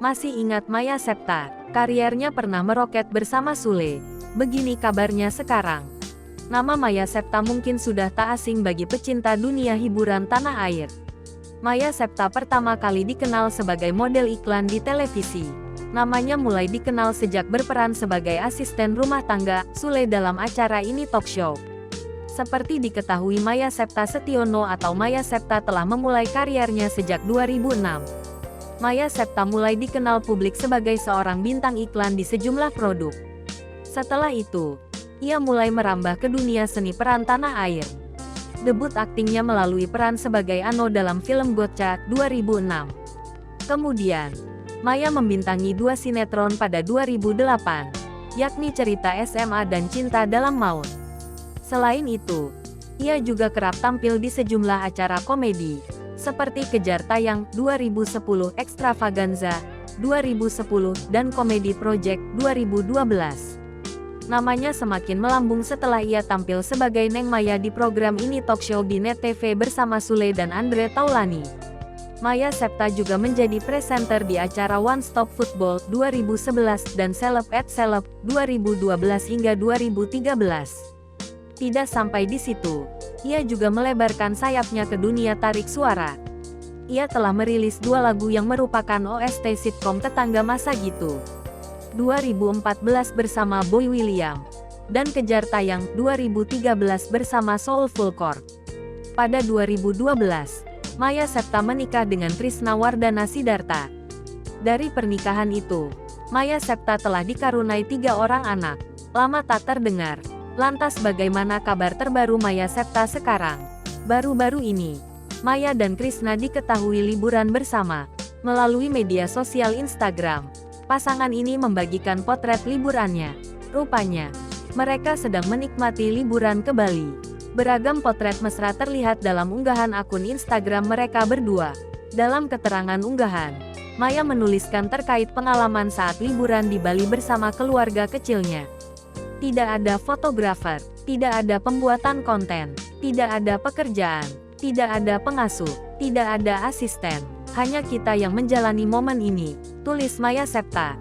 Masih ingat Maya Septa? Kariernya pernah meroket bersama Sule. Begini kabarnya sekarang. Nama Maya Septa mungkin sudah tak asing bagi pecinta dunia hiburan tanah air. Maya Septa pertama kali dikenal sebagai model iklan di televisi. Namanya mulai dikenal sejak berperan sebagai asisten rumah tangga Sule dalam acara Ini Talk Show. Seperti diketahui, Maya Septa Setiono atau Maya Septa telah memulai kariernya sejak 2006. Maya Septa mulai dikenal publik sebagai seorang bintang iklan di sejumlah produk. Setelah itu, ia mulai merambah ke dunia seni peran tanah air. Debut aktingnya melalui peran sebagai Ano dalam film Gotcha 2006. Kemudian, Maya membintangi 2 sinetron pada 2008, yakni Cerita SMA dan Cinta Dalam Maut. Selain itu, ia juga kerap tampil di sejumlah acara komedi, seperti Kejar Tayang 2010, Extravaganza 2010, dan Comedy Project 2012. Namanya semakin melambung setelah ia tampil sebagai Neng Maya di program Ini Talk Show di Net TV bersama Sule dan Andre Taulani. Maya Septa juga menjadi presenter di acara One Stop Football 2011 dan Celeb at Celeb 2012 hingga 2013. Tidak sampai di situ, ia juga melebarkan sayapnya ke dunia tarik suara. Ia telah merilis 2 lagu yang merupakan OST sitkom Tetangga Masa Gitu. 2014 bersama Boy William, dan Kejar Tayang 2013 bersama Soulful Core. Pada 2012, Maya Septa menikah dengan Krisna Wardana Sidarta. Dari pernikahan itu, Maya Septa telah dikaruniai 3 orang anak. Lama tak terdengar. Lantas bagaimana kabar terbaru Maya Septa sekarang? Baru-baru ini, Maya dan Krisna diketahui liburan bersama. Melalui media sosial Instagram, pasangan ini membagikan potret liburannya. Rupanya, mereka sedang menikmati liburan ke Bali. Beragam potret mesra terlihat dalam unggahan akun Instagram mereka berdua. Dalam keterangan unggahan, Maya menuliskan terkait pengalaman saat liburan di Bali bersama keluarga kecilnya. Tidak ada fotografer, tidak ada pembuatan konten, tidak ada pekerjaan, tidak ada pengasuh, tidak ada asisten. Hanya kita yang menjalani momen ini, tulis Maya Septa.